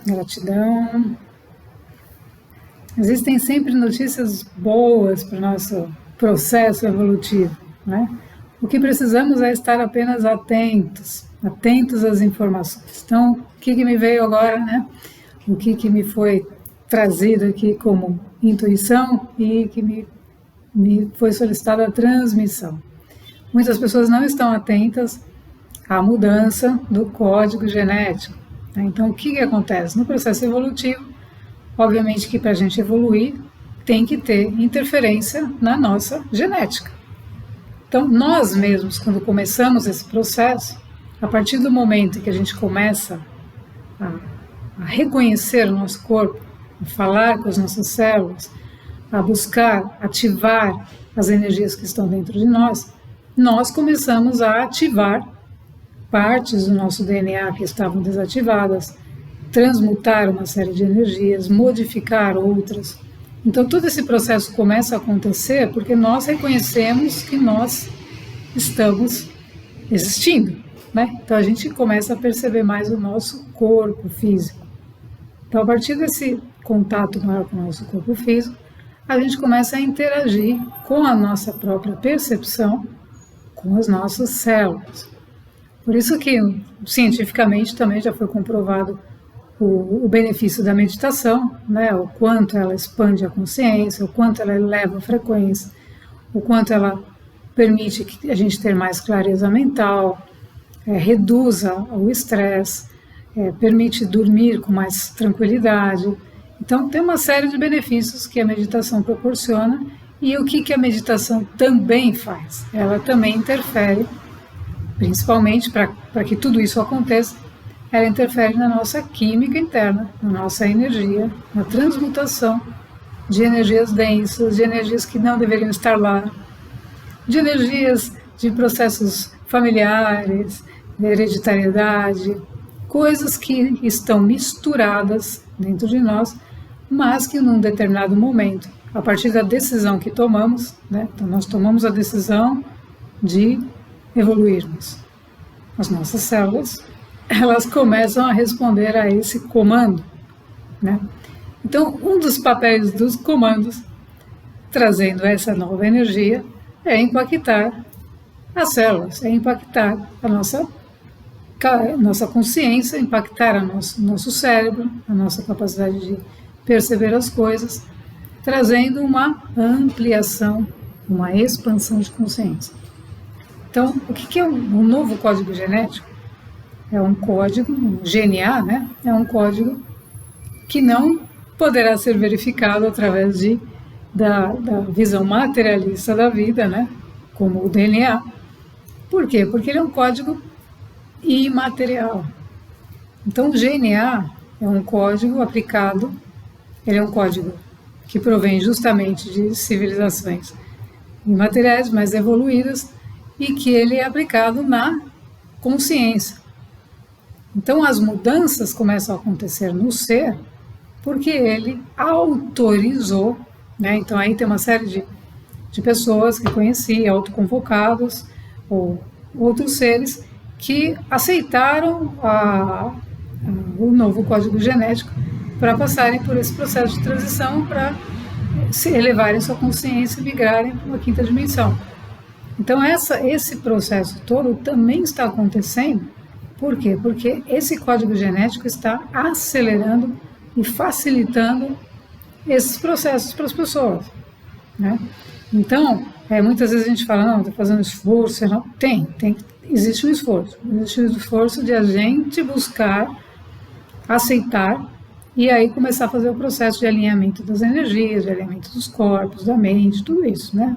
Gratidão. Existem sempre notícias boas para o nosso processo evolutivo, né? O que precisamos é estar apenas atentos às informações. Então, o que me veio agora, né? O que me foi trazido aqui como intuição e que me foi solicitada a transmissão. Muitas pessoas não estão atentas à mudança do código genético. Então, o que acontece? No processo evolutivo, obviamente que para a gente evoluir, tem que ter interferência na nossa genética. Então, nós mesmos, quando começamos esse processo, a partir do momento que a gente começa a reconhecer o nosso corpo, a falar com as nossas células, a buscar ativar as energias que estão dentro de nós, nós começamos a ativar partes do nosso DNA que estavam desativadas, transmutar uma série de energias, modificar outras. Então, todo esse processo começa a acontecer porque nós reconhecemos que nós estamos existindo, né? Então, a gente começa a perceber mais o nosso corpo físico. Então, a partir desse contato maior com o nosso corpo físico, a gente começa a interagir com a nossa própria percepção, com as nossas células. Por isso que, cientificamente, também já foi comprovado o benefício da meditação, né? O quanto ela expande a consciência, o quanto ela eleva a frequência, o quanto ela permite que a gente tenha mais clareza mental, reduza o estresse, permite dormir com mais tranquilidade. Então, tem uma série de benefícios que a meditação proporciona. E o que a meditação também faz? Ela também interfere, principalmente para que tudo isso aconteça, ela interfere na nossa química interna, na nossa energia, na transmutação de energias densas, de energias que não deveriam estar lá, de energias de processos familiares, de hereditariedade, coisas que estão misturadas dentro de nós, mas que num determinado momento, a partir da decisão que tomamos, né, então nós tomamos a decisão de evoluirmos. As nossas células, elas começam a responder a esse comando, né? Então, um dos papéis dos comandos, trazendo essa nova energia, é impactar as células, é impactar a nossa consciência, impactar nosso cérebro, a nossa capacidade de perceber as coisas, trazendo uma ampliação, uma expansão de consciência. Então, o que é um novo código genético? É um código, um GNA, né? É um código que não poderá ser verificado através da visão materialista da vida, né? Como o DNA. Por quê? Porque ele é um código imaterial. Então, o GNA é um código aplicado, ele é um código que provém justamente de civilizações imateriais mais evoluídas e que ele é aplicado na consciência. Então, as mudanças começam a acontecer no ser porque ele autorizou, né? Então, aí tem uma série de pessoas que conheci, autoconvocados ou outros seres que aceitaram o novo código genético para passarem por esse processo de transição, para se elevarem sua consciência e migrarem para uma quinta dimensão. Então, esse processo todo também está acontecendo. Por quê? Porque esse código genético está acelerando e facilitando esses processos para as pessoas, né? Então, muitas vezes a gente fala, não, está fazendo esforço. Não. Existe um esforço. Existe um esforço de a gente buscar, aceitar e aí começar a fazer o processo de alinhamento das energias, de alinhamento dos corpos, da mente, tudo isso, né?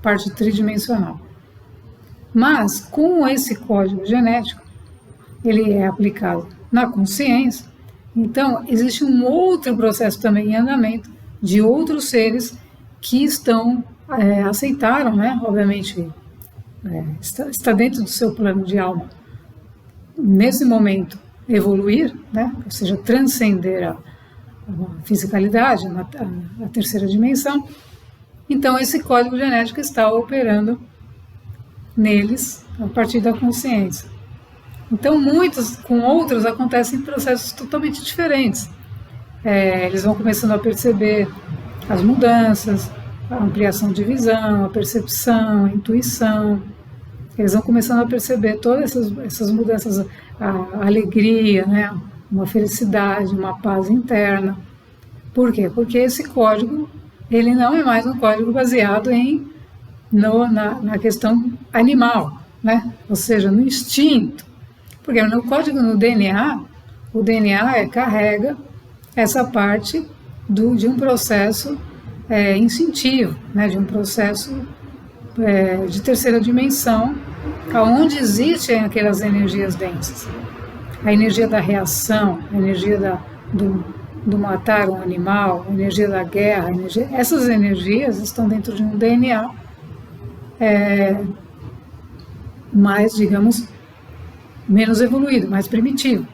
Parte tridimensional. Mas, com esse código genético, ele é aplicado na consciência, então existe um outro processo também em andamento de outros seres que aceitaram, né? Obviamente, está dentro do seu plano de alma, nesse momento, evoluir, né? Ou seja, transcender a fisicalidade, a terceira dimensão. Então, esse código genético está operando neles a partir da consciência. Então, muitos com outros acontecem processos totalmente diferentes. Eles vão começando a perceber as mudanças, a ampliação de visão, a percepção, a intuição. Eles vão começando a perceber todas essas mudanças, a alegria, né? Uma felicidade, uma paz interna. Por quê? Porque esse código, ele não é mais um código baseado na questão animal, né? Ou seja, no instinto. Porque no código, no DNA, o DNA carrega essa parte de um processo instintivo, né? De um processo de terceira dimensão, onde existem aquelas energias densas. A energia da reação, a energia do matar um animal, a energia da guerra, essas energias estão dentro de um DNA mais, digamos, menos evoluído, mais primitivo,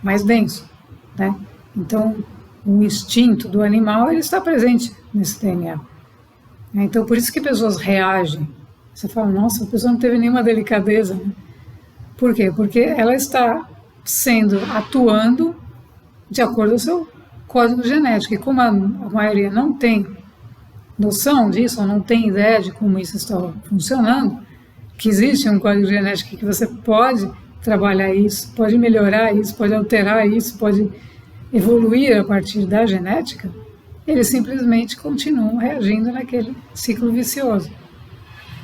mais denso, né? Então, o instinto do animal, ele está presente nesse DNA. Então, por isso que pessoas reagem. Você fala, nossa, a pessoa não teve nenhuma delicadeza, né? Por quê? Porque ela está atuando de acordo com o seu código genético. E como a maioria não tem noção disso, ou não tem ideia de como isso está funcionando, que existe um código genético que você pode trabalhar isso, pode melhorar isso, pode alterar isso, pode evoluir a partir da genética, eles simplesmente continuam reagindo naquele ciclo vicioso.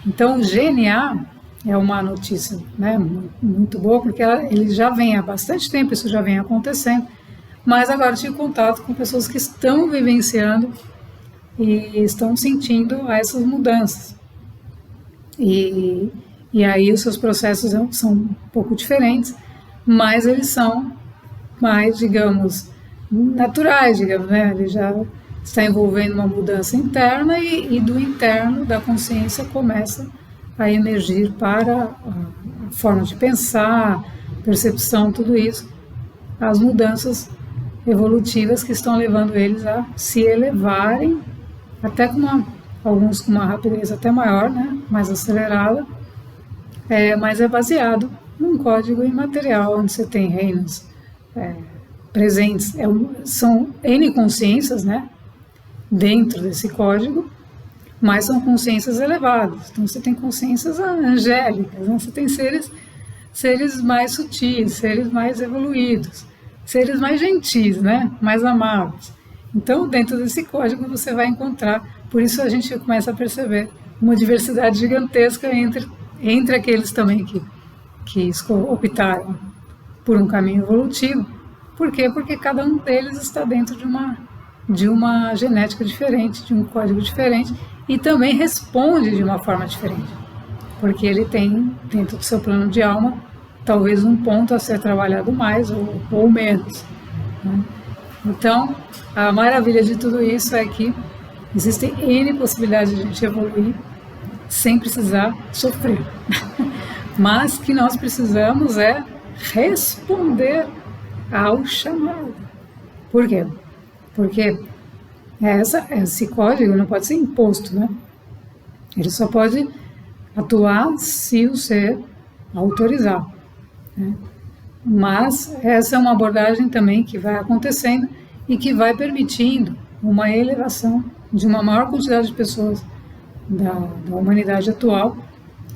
Então, o GNA é uma notícia, né, muito boa, porque ele já vem há bastante tempo, isso já vem acontecendo, mas agora eu tive contato com pessoas que estão vivenciando e estão sentindo essas mudanças. E aí os seus processos são um pouco diferentes, mas eles são mais, digamos, naturais, digamos, né? Ele já está envolvendo uma mudança interna e do interno da consciência começa a emergir para a forma de pensar, percepção, tudo isso, as mudanças evolutivas que estão levando eles a se elevarem, até alguns com uma rapidez até maior, né? Mais acelerada, mas é baseado num código imaterial, onde você tem reinos presentes, são N consciências, né? Dentro desse código, mas são consciências elevadas. Então você tem consciências angélicas, né? Você tem seres mais sutis, seres mais evoluídos, seres mais gentis, né? Mais amáveis. Então, dentro desse código você vai encontrar, por isso a gente começa a perceber uma diversidade gigantesca entre aqueles também que optaram por um caminho evolutivo. Por quê? Porque cada um deles está dentro de uma genética diferente, de um código diferente, e também responde de uma forma diferente, porque ele tem dentro do seu plano de alma talvez um ponto a ser trabalhado mais ou menos, né? Então, a maravilha de tudo isso é que existem N possibilidades de a gente evoluir sem precisar sofrer, mas que nós precisamos responder ao chamado. Por quê? Porque esse código não pode ser imposto, né? Ele só pode atuar se o ser autorizar, né? Mas essa é uma abordagem também que vai acontecendo e que vai permitindo uma elevação de uma maior quantidade de pessoas da humanidade atual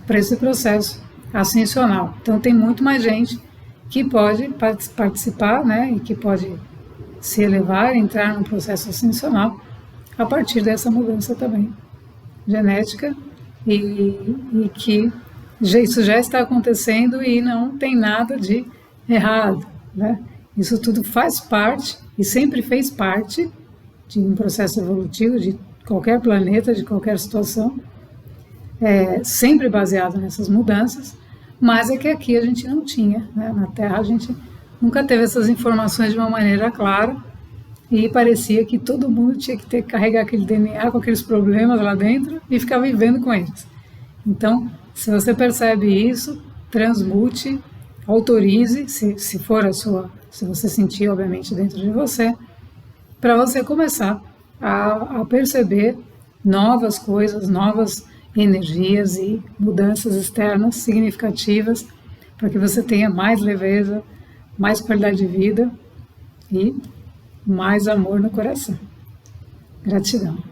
para esse processo ascensional. Então tem muito mais gente que pode participar, né, e que pode se elevar, entrar no processo ascensional a partir dessa mudança também genética e que isso já está acontecendo e não tem nada de errado, né? Isso tudo faz parte e sempre fez parte de um processo evolutivo de qualquer planeta, de qualquer situação, sempre baseado nessas mudanças, mas é que aqui a gente não tinha, né? Na Terra a gente nunca teve essas informações de uma maneira clara e parecia que todo mundo tinha que carregar aquele DNA com aqueles problemas lá dentro e ficar vivendo com eles. Então, se você percebe isso, transmute, autorize, se for se você sentir, obviamente, dentro de você, para você começar a perceber novas coisas, novas energias e mudanças externas significativas para que você tenha mais leveza, mais qualidade de vida e mais amor no coração. Gratidão.